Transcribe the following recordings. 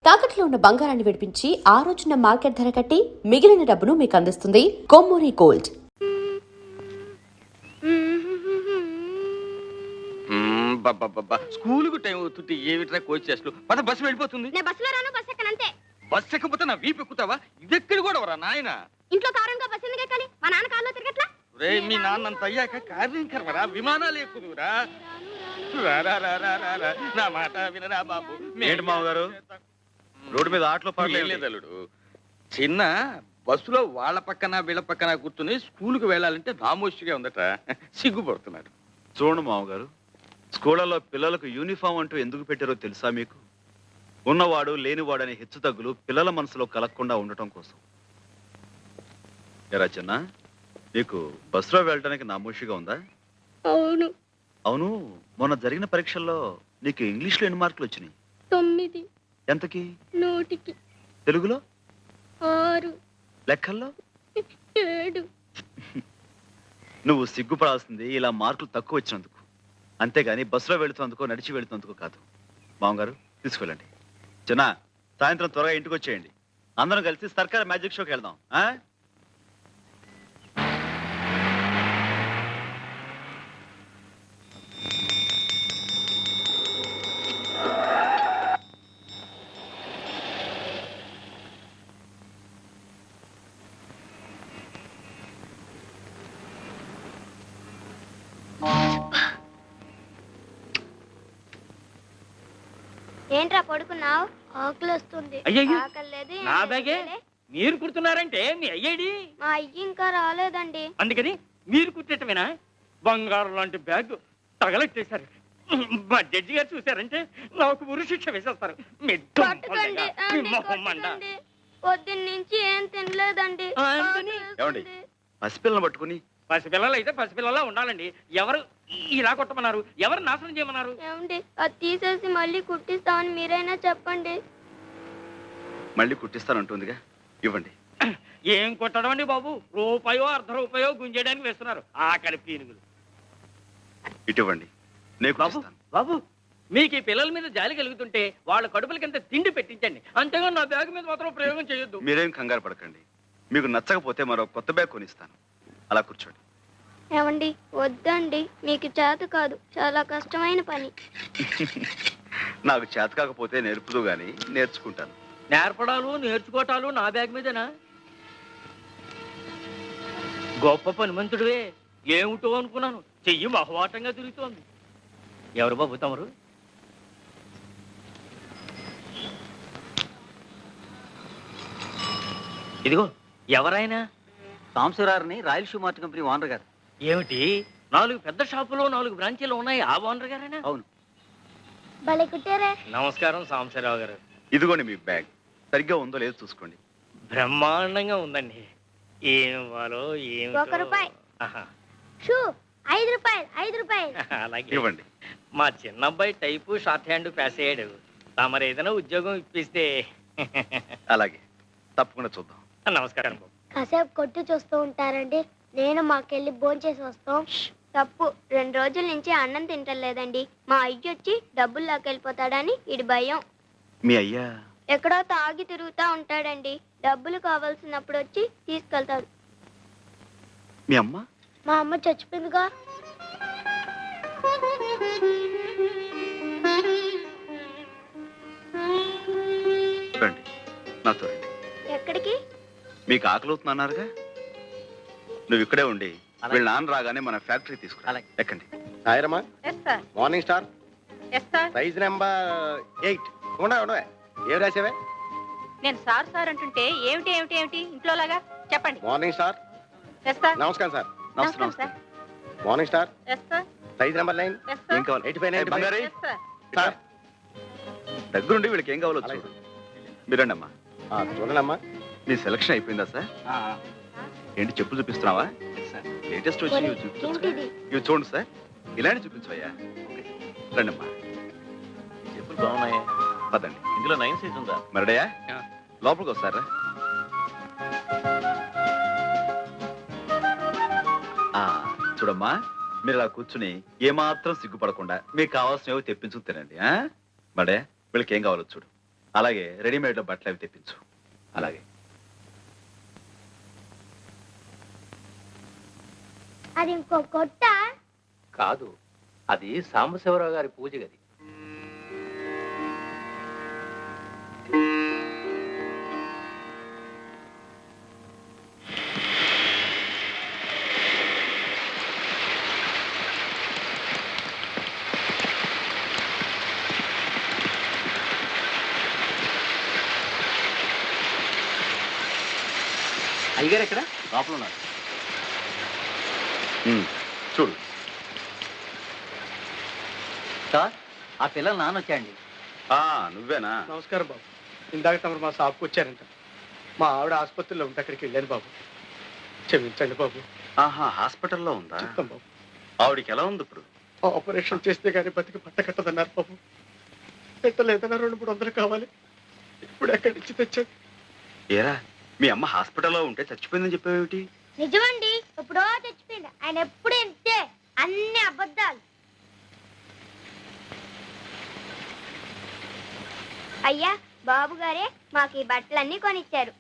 తాకట్లో ఉన్న బంగారాన్ని విడిపించి ఆ రోజున మార్కెట్ ధర కట్టి మిగిలిన డబ్బును మీకు అందిస్తుంది కొమ్మూరి గోల్డ్. స్కూల్ కు టైం అవుతుంటే ఏమిట్రా కోచ్ చేస్తూ పద బస్సు వెళ్ళిపోతుంది. నేను బస్సులో రాను, బస్సు ఎక్కనంతే. బస్సు ఎక్కకపోతే నా వీపు ఎక్కుతావా? ఇదెక్కడి కూడా వరా నాయన. ఇంట్లో కారంగా బస్సు ఎందుకు ఎక్కాలి? మా నాన్న కారులో తిరగట్లా. రే మీ నాన్నంత అయ్యాక కార్యం కర్మరా, విమానాలు ఎక్కుదురా. నా మాట వినరా బాబు. ఏంటి మామగారు రోడ్డు మీద ఆటలో పాడలేదలుడు. చిన్న బస్సులో వాళ్ళ పక్కన వీళ్ళ పక్కన కూర్చుని స్కూల్కి వెళ్ళాలంటే నామోషిగా ఉందట, సిగ్గుపడుతున్నాడు. చూడండి మామగారు, స్కూళ్ళలో పిల్లలకు యూనిఫామ్ అంటూ ఎందుకు పెట్టారో తెలుసా మీకు? ఉన్నవాడు లేనివాడు అనే హెచ్చు తగ్గులు పిల్లల మనసులో కలగకుండా ఉండటం కోసం. ఎరా చిన్న, నీకు బస్సులో వెళ్ళడానికి నామోషిగా ఉందా? అవును. అవును, మొన్న జరిగిన పరీక్షల్లో నీకు ఇంగ్లీష్లో ఎన్ని మార్కులు వచ్చినాయి? 9. ఎంతకి? 100కి. తెలుగులో 6. లెక్కల్లో 7. నువ్వు సిగ్గుపడాల్సింది ఇలా మార్కులు తక్కువ వచ్చినందుకు, అంతేగాని బస్సులో వెళుతున్నందుకో నడిచి వెళుతున్నందుకో కాదు. మామగారు తీసుకెళ్ళండి. చిన్న, సాయంత్రం త్వరగా ఇంటికి వచ్చేయండి. అందరం కలిసి సర్కార్ మ్యాజిక్ షోకి వెళ్దాం. ఏంట్రా పడుకున్నావు? ఆకలి వస్తుంది. నా బ్యాగే మీరు కుడుతున్నారంటే మీ అయ్యేడి? మా అయ్యి ఇంకా రాలేదండి. అందుకని మీరు కుట్టేటమేనా? బంగారం లాంటి బ్యాగ్ తగలెట్టేశారు. మా జడ్జి గారు చూశారంటే నాకు ఉరి శిక్ష వేసేస్తారు. పొద్దున్న నుంచి ఏం తినలేదండి. పసిపిల్లని పట్టుకుని పసిపిల్లలు అయితే పసిపిల్లలా ఉండాలండి. ఎవరు ఇలా కొట్టమన్నారు? ఎవరు నాశనం చేయమన్నారు? ఏమండి, అది తీసేసి మళ్ళీ కుట్టిస్తామని మీరైనా చెప్పండి. మళ్ళీ కుట్టిస్తానంటుందిగా, ఇవ్వండి. ఏం కొట్టడం అండి బాబు? రూపాయో అర్ధ రూపాయో గుంజేయడానికి వేస్తున్నారు ఆకలి పీనుగులు. ఇటువంటి బాబు బాబు, మీకు ఈ పిల్లల మీద జాలి కలుగుతుంటే వాళ్ళ కడుపులకింత తిండి పెట్టించండి, అంతేగా నా బ్యాగ్ మీద మాత్రం ప్రయోగం చేయొద్దు. మీరేం కంగారు పడకండి. మీకు నచ్చకపోతే మరో కొత్త బ్యాగ్ కొనిస్తాను. అలా కూర్చోండి. ఏమండి, వద్దండి, మీకు చేత కాదు, చాలా కష్టమైన పని. నాకు చేత కాకపోతే నేర్పుదు గాని నేర్చుకుంటాను. నేర్పడాలు నేర్చుకోవటాలు నా బ్యాగ్ మీదేనా? గొప్ప పని మంతుడివే. ఏమిటో అనుకున్నాను, చెయ్యి మహవాటంగా తిరుగుతోంది. ఎవరు బాబు తమరు? ఇదిగో ఎవరైనా? సాంసరావుని Royal Shoe Mart company owner గారు. ఏమిటి, 4 పెద్ద షాపులో 4 బ్రాంచీలు ఉన్నాయి, ఆ ఓనర్ గారేనా? అవును. భలే కుట్టారే. నమస్కారం సాంబశివరావు గారు. ఇదిగోండి మీ బ్యాగ్. సరిగ్గా ఉందో లేదో చూసుకోండి. బ్రహ్మాండంగా ఉందండి. ఏం ఇవ్వాలో ఏం. 1 రూపాయి. షూ 5 రూపాయలు. 5 రూపాయలు. అలాగే ఇవ్వండి. మా చిన్న అబ్బాయి టైపు షార్ట్ హ్యాండ్ పాస్ అయ్యాడు. తమరు ఏదైనా ఉద్యోగం ఇప్పిస్తే. అలాగే, తప్పకుండా చూద్దాం. నమస్కారం బాబు. కాసేపు కొట్టు చూస్తూ ఉంటారండి, నేను మాకెళ్ళి భోంచేసి వస్తాం. తప్పు, 2 రోజుల నుంచి అన్నం తింటలేదండి. మా అయ్య వచ్చి డబ్బులు లాకెళ్ళిపోతాడని ఇడి భయం. మీ అయ్యా ఎక్కడో తాగి తిరుగుతా ఉంటాడండి. డబ్బులు కావాల్సినప్పుడు వచ్చి తీసుకెళ్తాడు. మీ అమ్మ? మా అమ్మ చచ్చిపోయిందిగా. రండి, నాతో రండి. ఎక్కడికి? మీకు ఆకలి అవుతుందన్నారుగా, నువ్వు ఇక్కడే ఉండి వీళ్ళ నాన్న రాగానే మన ఫ్యాక్టరీ తీసుకురా. ఎక్కండి. సాయిరమ్మా, మార్నింగ్ స్టార్ సైజ్ నెంబర్ 8. ఉండవే, ఏం రాసావే? నేను సార్ సార్ అంటుంటే ఏమిటి ఏమిటి ఏమిటి ఇంట్లో లాగా చెప్పండి. Morning star. నమస్కారం సార్. నమస్కారం sir. Morning star size number 9. ఏం కావాలి? 85 బంగారీ, సార్. దగ్గరుండి వీళ్ళకి ఏం కావాలో చూడు. మీరండి అమ్మా. చూడండమ్మా. మీ సెలక్షన్ అయిపోయిందా సార్? ఏంటి, చెప్పులు చూపిస్తున్నావా? లేటెస్ట్ వచ్చి ఇవి చూడండి సార్. ఇలాంటి చూపించవయ్యా. రండి అమ్మా. చెప్పులు బాగున్నాయి. పదండి. ఇందులో 9 సైజ్ ఉందా? మరడయ్యా, లోపలికి వస్తారా? చూడమ్మా, మీరు ఇలా కూర్చుని ఏమాత్రం సిగ్గుపడకుండా మీకు కావాల్సినవి తెప్పించుకు తినండి. మరడయ్యా, వీళ్ళకి ఏం కావాలో చూడు. అలాగే రెడీమేడ్లో బట్టలు అవి తెప్పించు. అలాగే. అది ఇంకో కొట్ట. కాదు, అది సాంబశివరావు గారి పూజ గది. అయ్యగారు ఎక్కడ? లోపల ఉన్నారు. చూడు సార్, ఆ పిల్లలు నాన్న వచ్చాయండి. నువ్వేనా? నమస్కారం బాబు. ఇందాక తమరు మా షాప్కి వచ్చారంట. మా ఆవిడ ఆసుపత్రిలో ఉంటే అక్కడికి వెళ్ళాను బాబు. క్షమించండి బాబు. ఆహా, హాస్పిటల్లో ఉందా? చెప్తాం బాబు. ఆవిడికి ఎలా ఉంది ఇప్పుడు? ఆపరేషన్ చేస్తే కానీ బతికి పట్ట కట్టదన్నారు బాబు. పెట్టలేదన్నా 200-300 కావాలి. ఇప్పుడు ఎక్కడి నుంచి తెచ్చాడు? ఏరా, మీ అమ్మ హాస్పిటల్లో ఉంటే చచ్చిపోయిందని చెప్పావేమిటి? నిజమండి, ఎప్పుడో చచ్చిపోయింది. ఆయన ఎప్పుడు ఇంతే, అన్ని అబద్ధాలు. అయ్యా, బాబు గారే మాకు ఈ బట్టలన్నీ కొనిచ్చారు.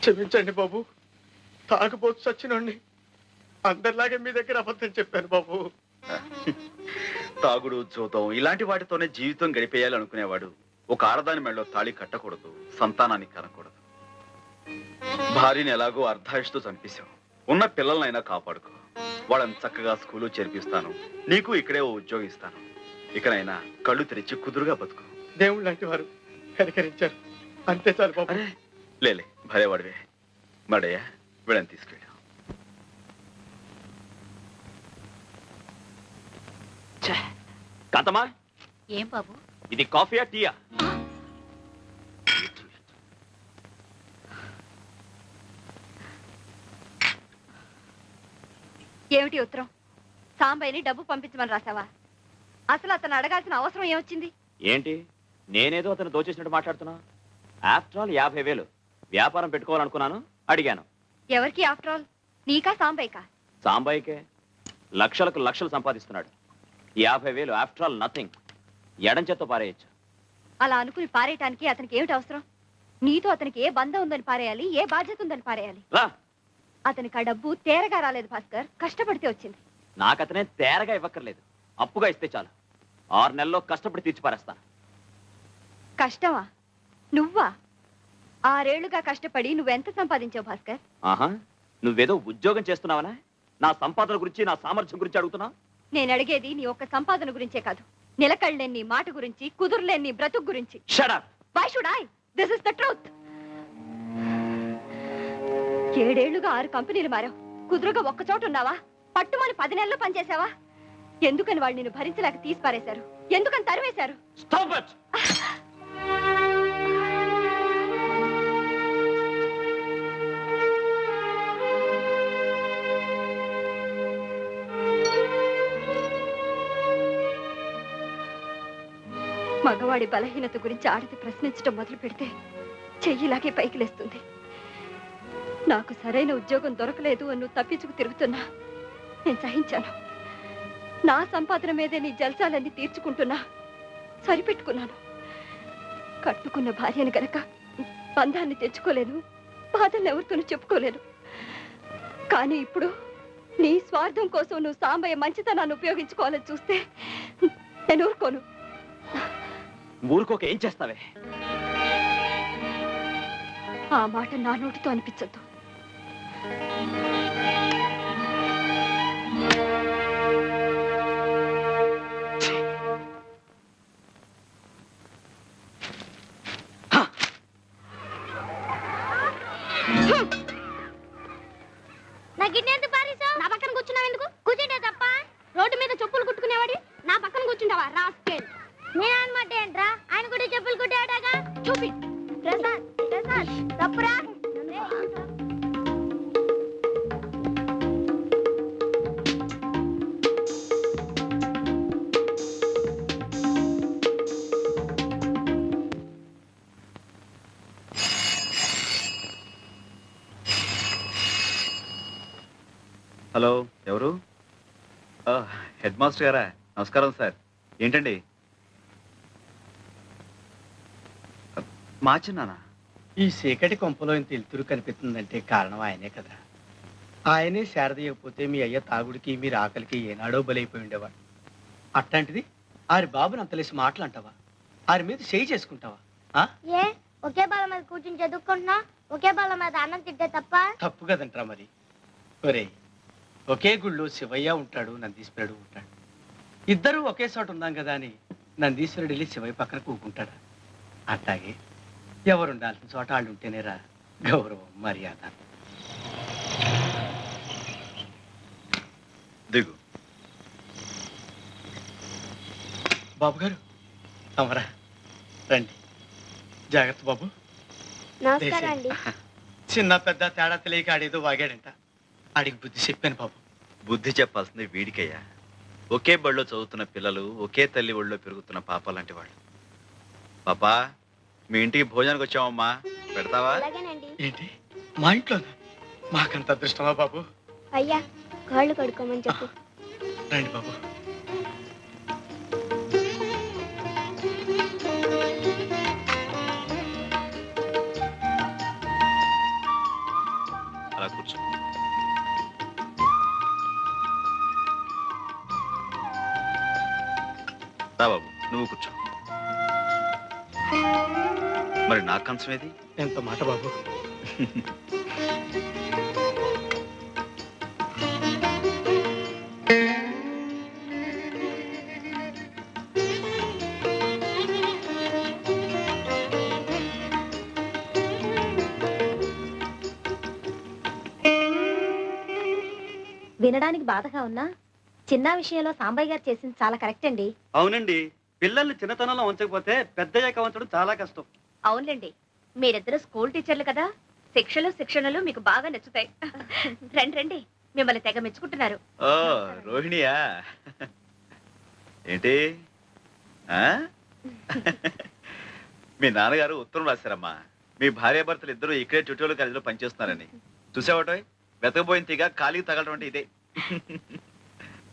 క్షమించండి బాబు. తాగుబోతు చచ్చినోడిని అందరిలాగే మీ దగ్గర అబద్ధం చెప్పాను బాబు. తాగుడు, జూతం ఇలాంటి వాటితోనే జీవితం గడిపేయాలి అనుకునేవాడు ఒక ఆడదాని మెడలో తాళి కట్టకూడదు, సంతానాన్ని కనకూడదు. భార్యని ఎలాగో అర్ధాయుషుతో చంపేశావు. ఉన్న పిల్లలనైనా కాపాడుకో. వాళ్ళని చక్కగా స్కూలు చేర్పిస్తాను. నీకు ఇక్కడే ఓ ఉద్యోగం ఇస్తాను. ఇకనైనా కళ్ళు తెరిచి కుదురుగా బతుకు. దేవుళ్ళు లాంటి వారు కనికరించారు, అంతే చాలు బాబు. అరే లేలే, భలేవాడివే. మడయ్యా, వీళ్ళని తీసుకెళ్ళా. కాంతమ్మా, ఏం బాబు? ఇది కాఫీయా టీయా? ఏమిటి ఉత్తరం? సాంబయ్యని డబ్బు పంపించమని రాసావా? అసలు అతను అడగాల్సిన అవసరం ఏమొచ్చింది? ఏంటి, నేనేదో అతను దోచేసినట్టు మాట్లాడుతున్నా? ఆఫ్టర్ ఆల్ 50,000 వ్యాపారం పెట్టుకోవాలనుకున్నాను, అడిగాను. ఎవరికి ఆఫ్టర్ ఆల్? నీకా సాంబయ్యకా? సాంబాయికే. లక్షలకు లక్షలు సంపాదిస్తున్నాడు. 50,000 ఆఫ్టర్ ఆల్ నథింగ్. ఎడం చేత్తో పారేయచ్చు. అలా అనుకుని పారేయటానికి అతనికి ఏమిటి అవసరం? నీతో అతనికి ఏ బంధం ఉందని పారేయాలి, ఏ బాధ్యత ఉందని పారేయాలి? రా, అతనికి ఆ డబ్బు తేరగా రాలేదు భాస్కర్, కష్టపడితే వచ్చింది. నాకతనే తేరగా ఇవ్వక్కర్లేదు, అప్పుగా ఇస్తే చాలు. 6 నెలల్లో కష్టపడి తీర్చి పారేస్తాను. కష్టమా? నువ్వా? 6 ఏళ్లుగా కష్టపడి నువ్వెంత సంపాదించావు భాస్కర్? ఆహా, నువ్వేదో ఉద్యోగం చేస్తున్నావనా? నా సంపాదన గురించి, నా సామర్థ్యం గురించి అడుగుతున్నా? నేను అడిగేది నీ ఒక్క సంపాదన గురించే కాదు, నిలకడలేని నీ మాట గురించి, కుదురులేని నీ బ్రతుకు గురించి. Shut up. Why should I? This is the truth. 7 ఏళ్లుగా 6 కంపెనీలు మారావు. కుదురుగా ఒక్క చోట ఉన్నావా? పట్టుమని 10 నెలలు పనిచేసావా? ఎందుకని వాళ్ళు నిన్ను భరించలేక తీసి పారేశారు? ఎందుకని తరివేశారు? Stop it! మగవాడి బలహీనత గురించి ఆడది ప్రశ్నించడం మొదలు పెడితే చెయ్యిలాగే పైకి లేస్తుంది. నాకు సరైన ఉద్యోగం దొరకలేదు అని నువ్వు తప్పించుకు తిరుగుతున్నా నేను సహించాను. నా సంపాదన మీదే నీ జల్సాలన్నీ తీర్చుకుంటున్నా సరిపెట్టుకున్నాను. కట్టుకున్న భార్యను గనక బంధాన్ని తెచ్చుకోలేను, బాధల్ని ఎవరితోనూ చెప్పుకోలేను. కానీ ఇప్పుడు నీ స్వార్థం కోసం నువ్వు సాంబయ్య మంచితనాన్ని ఉపయోగించుకోవాలని చూస్తే నేను ఊరుకోను. ఊరుకోక ఏం చేస్తావే? ఆ మాట నా నోటితో అనిపించద్దు. నా గిన్నె ఎందుకు పారేశావు? నా పక్కన కూర్చున్నావు ఎందుకు? కూర్చుంటే తప్ప? రోడ్డు మీద చెప్పులు కుట్టుకునేవాడి నా పక్కన కూర్చుంటావా? రాస్కెల్. నేను అనమాట ఏంట్రా, ఆయన కూడా చెప్పులు కుట్టాడాగా. చూపి ప్రసాద్, ప్రసాద్ తప్పురా. హలో, ఎవరు? హెడ్ మాస్టర్ గారా? నమస్కారం సార్. ఏంటండి? మా చిన్నానా? ఈ చీకటి కొంపలో ఇంత వెలుతురు కనిపిస్తుందంటే కారణం ఆయనే కదా. ఆయనే శారదీయకపోతే మీ అయ్య తాగుడికి మీరు ఆకలికి ఏనాడో బలైపోయి ఉండేవాడు. అట్లాంటిది ఆరి బాబుని అంతలేసి మాటలు అంటావా? ఆరి మీద చేయి చేసుకుంటావా? ఏ ఒకే బాల మీద కూర్చుని చదువుకుంటున్నా, ఒకే బాల మీద అన్నం తింటే తప్ప? తప్పు కదంటరా మరి. ఒరేయ్, ఒకే గుళ్ళో శివయ్య ఉంటాడు, నందీశ్వరుడు ఉంటాడు. ఇద్దరూ ఒకే చోట ఉన్నాం కదా అని నందీశ్వరుడు వెళ్ళి శివయ్య పక్కన కూకుంటాడా? అట్లాగే ఎవరు ఉండాల్సిన చోట వాళ్ళు ఉంటేనేరా గౌరవం, మర్యాద. దిగు. బాబు గారు అమరా రండి. జాగ్రత్త బాబు. నమస్కారం అండి. చిన్న పెద్ద తేడా తెలియక ఆడేదో వాగాడంట. ఆడికి బుద్ధి చెప్పాను బాబు. బుద్ధి చెప్పాల్సింది వీడికయ్యా. ఒకే బడిలో చదువుతున్న పిల్లలు, ఒకే తల్లి ఒళ్ళో పెరుగుతున్న పాప లాంటి వాళ్ళు. పాపా, మీ ఇంటికి భోజనానికి వచ్చామమ్మా, పెడతావా? అలాగేనండి. ఏంటి మా ఇంట్లోనా? మాకంత అదృష్టమా బాబు? అయ్యా కాళ్ళు కడుక్కోమని చెప్పు. రండి బాబు. అలా కూర్చో. రా బాబు, నువ్వు కూర్చో. మరి నా కంచం ఏది? ఎంత మాట బాబు. వినడానికి బాధగా ఉన్నా చిన్న విషయంలో సాంబయ్య గారు చేసింది చాలా కరెక్ట్ అండి. అవునండి, పిల్లల్ని చిన్నతనంలో ఉంచకపోతే పెద్దయ్యాక ఉంచడం చాలా కష్టం. అవునులేండి, మీరిద్దరు స్కూల్ టీచర్లు కదా, శిక్షణలు మీకు బాగా నచ్చుతాయి. రండి రండి, మిమ్మల్ని తెగ మెచ్చుకుంటున్నారు. ఓ రోహిణియా? ఏంటి ఆ? మీ నాన్నగారు ఉత్తరం రాశారమ్మా. మీ భార్యాభర్తలు ఇద్దరు ఇక్కడే ట్యూటోరియల్ కాలేజీలో పనిచేస్తున్నారని. చూసావటో, వెతకపోయిన తీగ ఖాళీకి తగలటం అంటే ఇదే.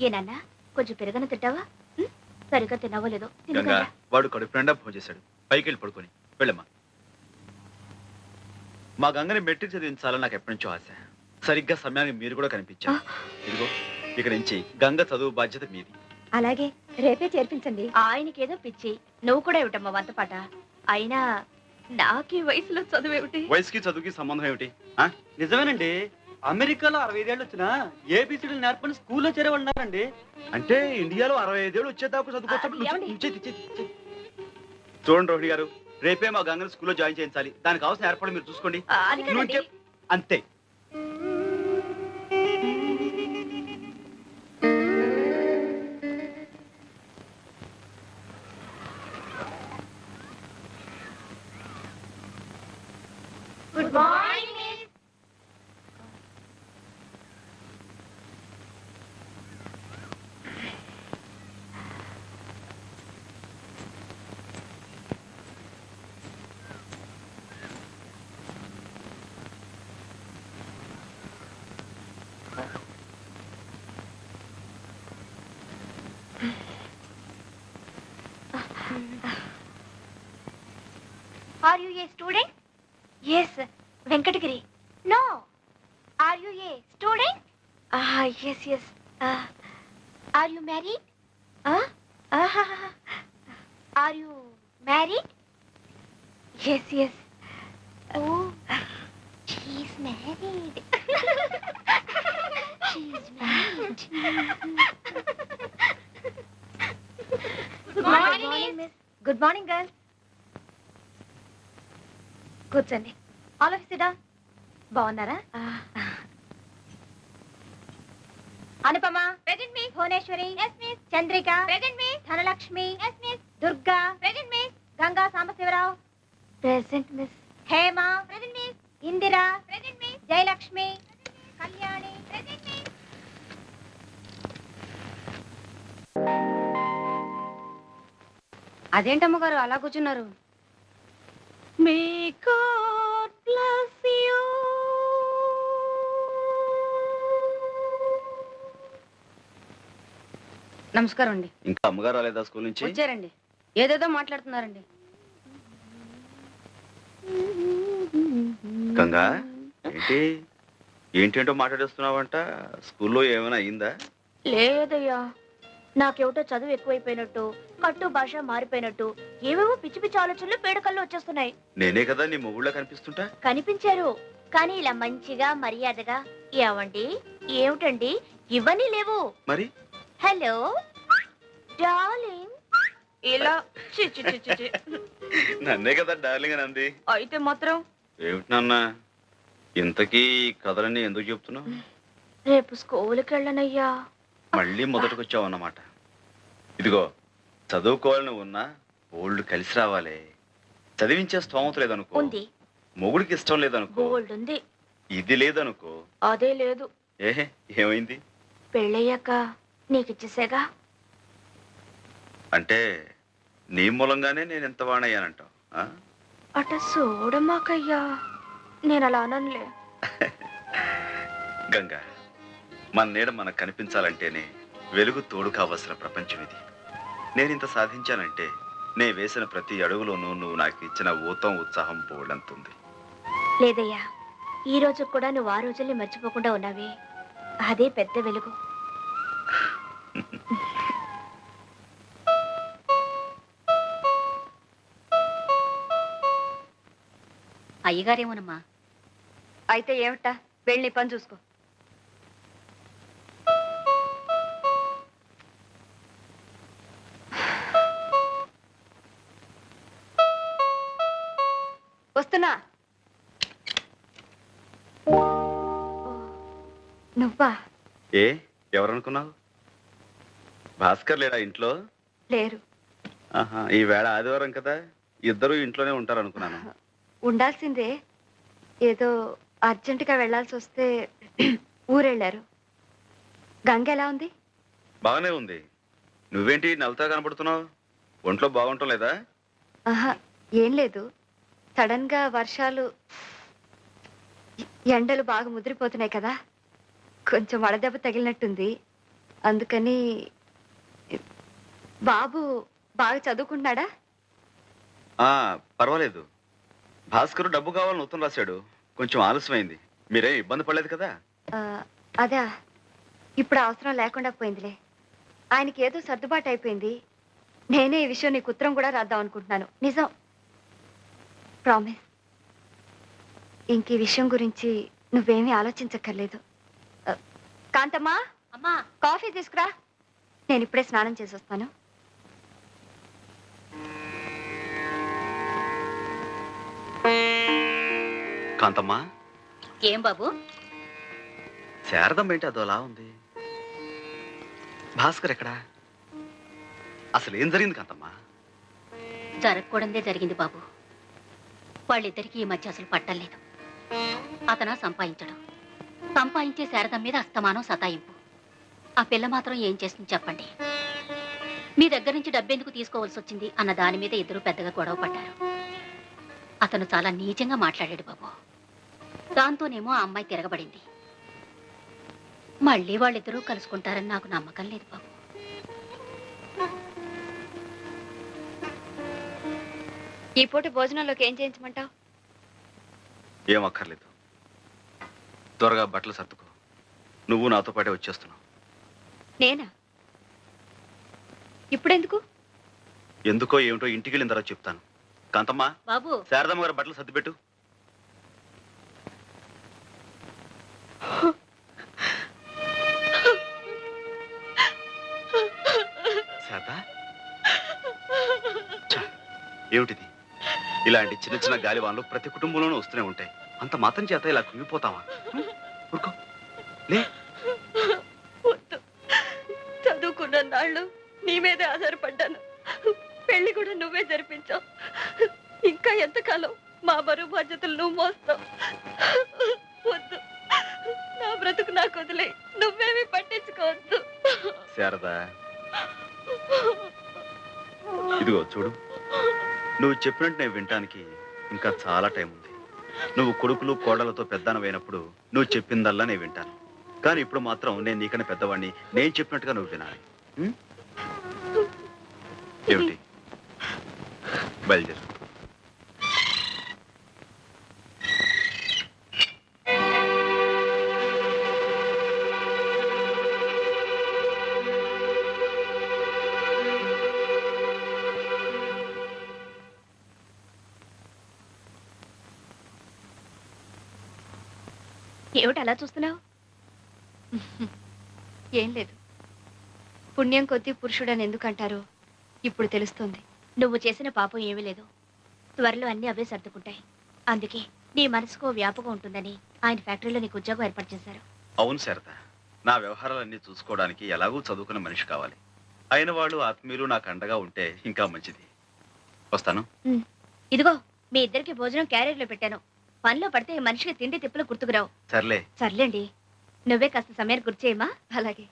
ఏనన్నా కొంచెం పెరగన తింటావా? సరిగ్గా తినవో లేదో. గంగా, వాడు కడుపు నిండా భోజనం చేశాడు. పైకి వెళ్ళి పడుకొని వెళ్ళమ్మా. మా గంగని మెట్రిక్ చదివించాలని నాకు ఎప్పటి నుంచో ఆశ. సరిగ్గా సమయానికి మీరు కూడా కనిపించారు. ఇదిగో, ఇక నుంచి గంగ చదువు బాధ్యత మీది. అలాగే, రేపే చేర్పించండి. ఆయనకేదో పిచ్చి, నువ్వు కూడా ఏమిటమ్మా వంతపాట. అయినా నాకు ఈ వయసులో చదువేమిటి? వయసుకి చదువుకి సంబంధం ఏమిటి? నిజమేనండి, అమెరికాలో 65 ఏళ్ళు వచ్చినా ఏబిసిడీలు నేర్పని స్కూల్లో చేరేవాళ్ళన్నారండి. అంటే ఇండియాలో 65 ఏళ్ళు వచ్చేదాకా చదువుకోవచ్చు. ఏమండి? చూడండి రోహిణి గారు, రేపే మా గంగని స్కూల్లో జాయిన్ చేయించాలి. దానికి కావాల్సిన ఏర్పాటు మీరు చూసుకోండి. అది కాదండి. అంతే. Good morning miss. Are you a student? Yes, Venkatagiri. No. Are you a student? Yes. Are you married? Are you married? Yes. Oh, she's married. She's married. Good morning, miss. Good morning girls. కూర్చోండి. All of సిడా. బాగున్నారా? Anupama, Present, miss. Bhuvaneshwari, Yes, miss. Chandrika, Present, miss. Dhanalakshmi, Yes, miss. Durga, Present, miss. Ganga Sambasivarao, present miss. Hema, Present, miss. Indira, Present, miss. Jayalakshmi, Kalyani. Present, miss. అదేంటమ్మ గారు అలా కూర్చున్నారు? May God bless you. నమస్కారం అండి. ఇంకా అమ్మగారు రాలేదా స్కూల్ నుంచి? వచ్చారండి. ఏదేదో మాట్లాడుతున్నారండి. గంగా ఏంటి ఏంటేంటో మాట్లాడేస్తున్నావంట? స్కూల్లో ఏమైనా అయిందా? లేదయ్యా, నాకేమిటో చదువు ఎక్కువైపోయినట్టు, కట్టు భాష మారిపోయినట్టు, ఏవేవో పిచ్చి పిచ్చి ఆలోచనలు పేడకల్లో వచ్చేస్తున్నాయి. నేనే కదా నీ మొగుళ్ళ కనిపిస్తుంటా? కనిపించారు, కానీ ఇలా మంచిగా మర్యాదగా ఏమండి ఏమిటండి ఇవన్నీ లేవు. మరి హలో డార్లింగ్ ఇలా చి చి చి చి చి. నన్నే కదా డార్లింగ్ అని అంది. అయితే మాత్రం ఏమిటి నాన్న ఇంతకీ కథలన్నీ ఎందుకు చెప్తున్నావు? రేపు స్కూల్కి వెళ్ళనయ్యా. మళ్ళీ మొదటికొచ్చావు అన్నమాట. ఇదిగో చదువుకోవాలని ఉన్నా ఓల్డ్ కలిసి రావాలి. చదివించే స్తోమత లేదనుకో, ఉంది, మొగుడికి ఇష్టం లేదనుకో, గోల్డ్ ఉంది, ఇది లేదనుకో. అదే లేదు. ఏహే ఏమైంది? పెళ్ళయ్యాక నీకు ఇచ్చేసేగా. అంటే నీ మూలంగానే నేను ఎంత వాణయ్యానంటావు? అట చూడమాకయ్యా, నేను అలా అననులే. గంగా, మన నీడ మనకు కనిపించాలంటేనే వెలుగు తోడు కావలసిన ప్రపంచం ఇది. నేను ఇంత సాధించానంటే నే వేసిన ప్రతి అడుగులోనూ నువ్వు నాకు ఇచ్చిన ఊతం ఉత్సాహం పోవడంతుంది. లేదయ్యా, ఈ రోజు కూడా నువ్వు ఆ రోజుల్ని మర్చిపోకుండా ఉన్నావే, అదే పెద్ద వెలుగు. అయ్యగారేమోనమ్మా. అయితే ఏమిటా, వెళ్ళి నీ పని చూసుకో. వస్తున్నా. నువ్వా? ఏ ఎవరనుకున్నావు? భాస్కర్ లేడా ఇంట్లో? లేరు. ఆహా, ఈ వేళ ఆదివారం కదా, ఇద్దరు ఇంట్లోనే ఉంటారు అనుకున్నాను. ఉండాల్సిందే, ఏదో అర్జెంటుగా వెళ్ళాల్సి వస్తే ఊరెళ్ళారు. గంగ ఎలా ఉంది? బాగానే ఉంది. నువ్వేంటి నవ్వుతా కనపడుతున్నావు? ఒంట్లో బాగుంటం లేదా? ఆహా, ఏం లేదు. సడన్ గా వర్షాలు, ఎండలు బాగా ముదిరిపోతున్నాయి కదా, కొంచెం వడదెబ్బ తగిలినట్టుంది. అందుకని. బాబు బాగా చదువుకుంటున్నాడా? పర్వాలేదు. భాస్కర్ డబ్బు కావాలని ఉత్తరం రాశాడు. కొంచెం ఆలస్యమైంది. మీరేం ఇబ్బంది పడలేదు కదా? అదా, ఇప్పుడు అవసరం లేకుండా పోయిందిలే. ఆయనకి ఏదో సర్దుబాటు అయిపోయింది. నేనే ఈ విషయం నీకు ఉత్తరం కూడా రాద్దాం అనుకుంటున్నాను. నిజం, ప్రామిస్. ఇంక ఈ విషయం గురించి నువ్వేమీ ఆలోచించక్కర్లేదు. కాంతమ్మా, అమ్మా, కాఫీ తీసుకురా. నేను ఇప్పుడే స్నానం చేసి వస్తాను. కాంతమ్మా. ఏం బాబు? శారదం ఏంటి అదోలా ఉంది? భాస్కర్ ఎక్కడా? అసలు ఏం జరిగింది కాంతమ్మా? జరగకూడదే జరిగింది బాబు. వాళ్ళిద్దరికీ ఈ మధ్య అసలు పట్టలేదు. అతను సంపాదించడం, సంపాదించే శారదం మీద అస్తమానం సతాయింపు. ఆ పిల్ల మాత్రం ఏం చేస్తుంది చెప్పండి? మీ దగ్గర నుంచి డబ్బెందుకు తీసుకోవాల్సి వచ్చింది అన్న దాని మీద ఇద్దరు పెద్దగా గొడవ పడ్డారు. అతను చాలా నీచంగా మాట్లాడాడు బాబు. దాంతోనేమో ఆ అమ్మాయి తిరగబడింది. మళ్ళీ వాళ్ళిద్దరూ కలుసుకుంటారని నాకు నమ్మకం లేదు బాబు. ఈ పూట భోజనంలోకి ఏం చేయించమంటావు? ఏం అక్కర్లేదు. త్వరగా బట్టలు సర్దుకో. నువ్వు నాతో పాటే వచ్చేస్తున్నావు. నేనా? ఇప్పుడెందుకు? ఎందుకో ఏమిటో ఇంటికి వెళ్ళిన తర్వాత చెప్తాను. కాంతమ్మా, బాబు, శారదమ్మ గారు బట్టలు సర్దిపెట్టు. శారదా, ఏమిటిది? ఇలాంటి చిన్న చిన్న గాలివాన్లు ప్రతి కుటుంబంలోనూ వస్తూనే ఉంటాయి. అంత మాత్రం చేత ఇలా కుంగిపోతావా? ఊరుకో, లే. చదువుకున్న నాళ్ళు నీ మీదే ఆధారపడ్డాను. పెళ్లి కూడా నువ్వే జరిపించావు. ఇంకా ఎంతకాలం మా బరువు బాధ్యతలు నువ్వు మోస్తావు? వద్దు, నా బ్రతుకు నాకు వదిలే. నువ్వేమీ పట్టించుకోవద్దు. శారదా, ఇదిగో చూడు, నువ్వు చెప్పినట్టు నేను వినటానికి ఇంకా చాలా టైం ఉంది. నువ్వు కొడుకులు కోడలతో పెద్దనవైనప్పుడు నువ్వు చెప్పిందల్లా నేను వింటాను. కానీ ఇప్పుడు మాత్రం నేను నీకన్నా పెద్దవాడిని. నేను చెప్పినట్టుగా నువ్వు వినాలి. ఏమిటి? బయలుదేరు. ఏమిటి అలా చూస్తున్నావు? ఏం లేదు. పుణ్యం కొద్దీ పురుషుడని ఎందుకంటారో ఇప్పుడు తెలుస్తుంది. నువ్వు చేసిన పాపం ఏమీ లేదు. త్వరలో అన్ని అవే సర్దుకుంటాయి. అందుకే నీ మనసుకో వ్యాపకం ఉంటుందని ఆయన ఫ్యాక్టరీలో నీకు ఉద్యోగం ఏర్పాటు చేశారు. అవును శారద, నా వ్యవహారాలన్నీ చూసుకోవడానికి ఎలాగూ చదువుకున్న మనిషి కావాలి. అయిన వాళ్ళు ఆత్మీయులు నాకు అండగా ఉంటే ఇంకా మంచిది. వస్తాను. ఇదిగో మీ ఇద్దరికి భోజనం క్యారియర్లో పెట్టాను. పనిలో పడితే ఈ మనిషికి తిండి తిప్పులు గుర్తుకురావు. సర్లే. సర్లేండి, నువ్వే కాస్త సమయాన్ని గుర్తు చేయమా. అలాగే.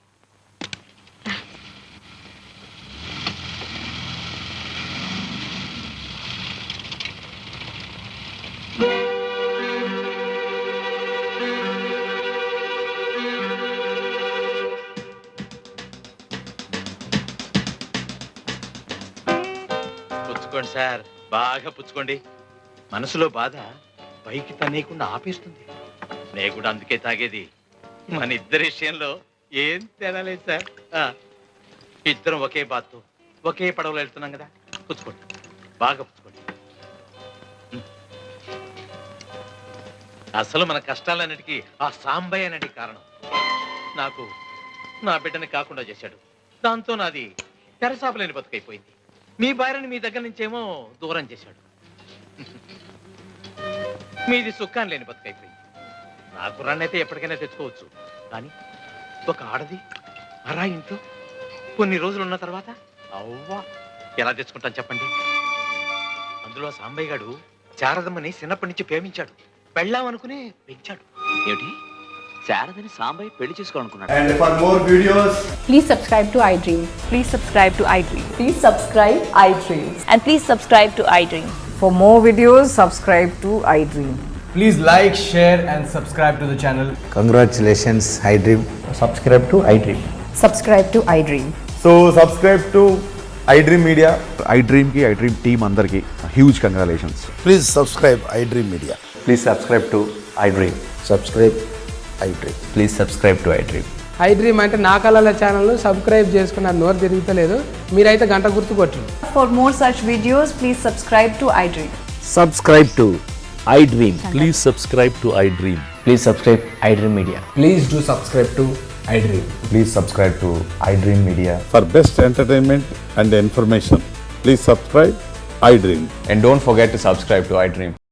పుచ్చుకోండి సార్, బాగా పుచ్చుకోండి. మనసులో బాధ పైకి తనేయకుండా ఆపేస్తుంది. నేను కూడా అందుకే తాగేది. మన ఇద్దరి విషయంలో ఏం తేడా లేదు సార్. ఇద్దరం ఒకే బాత్తో ఒకే పడవలో వెళ్తున్నాం కదా. పుచ్చుకోండి, బాగా పుచ్చుకోండి. అసలు మన కష్టాలన్నిటికీ ఆ సాంబయ్య అనేది కారణం. నాకు నా బిడ్డని కాకుండా చేశాడు. దాంతో నాది తెరసాపలేని బతుకైపోయింది. మీ భార్యని మీ దగ్గర నుంచేమో దూరం చేశాడు. మీది సుఖాన్ని లేని బతుకైపోయింది. నా కుర్రాన్నైతే ఎప్పటికైనా తెచ్చుకోవచ్చు, కానీ ఒక ఆడది అరా ఇంట్లో కొన్ని రోజులు ఉన్న తర్వాత అవ్వా ఎలా తెచ్చుకుంటాను చెప్పండి. అందులో సాంబయ్య గారు శారదమ్మని చిన్నప్పటి నుంచి ప్రేమించాడు. పెళ్ళామనుకునే పెంచాడు. ఏమిటి, శారదని సాంబయ్య పెళ్లి చేసుకోవాలనుకున్నాడు? And for more videos, Please subscribe to iDream. Please subscribe to iDream. Please subscribe iDream. And please subscribe to iDream. For more videos, subscribe to iDream. please like, share and subscribe to the channel. Congratulations, iDream. Subscribe to iDream. Subscribe to iDream. So subscribe to iDream Media. iDream ki iDream team andarki huge congratulations. Please subscribe iDream Media. Please subscribe to iDream. Subscribe iDream. Please subscribe to iDream. iDream అంటే నా కళల channel subscribe చేసుకున్న నోరు తిరుగుతలేదు. మీరైతే గంట గుర్తు కొట్టండి. For more such videos, please subscribe to iDream. Subscribe to iDream. Please subscribe to iDream. Please subscribe iDream Media. Please do subscribe to iDream. Please subscribe to iDream Media. For best entertainment and information, please subscribe iDream. And don't forget to subscribe to iDream.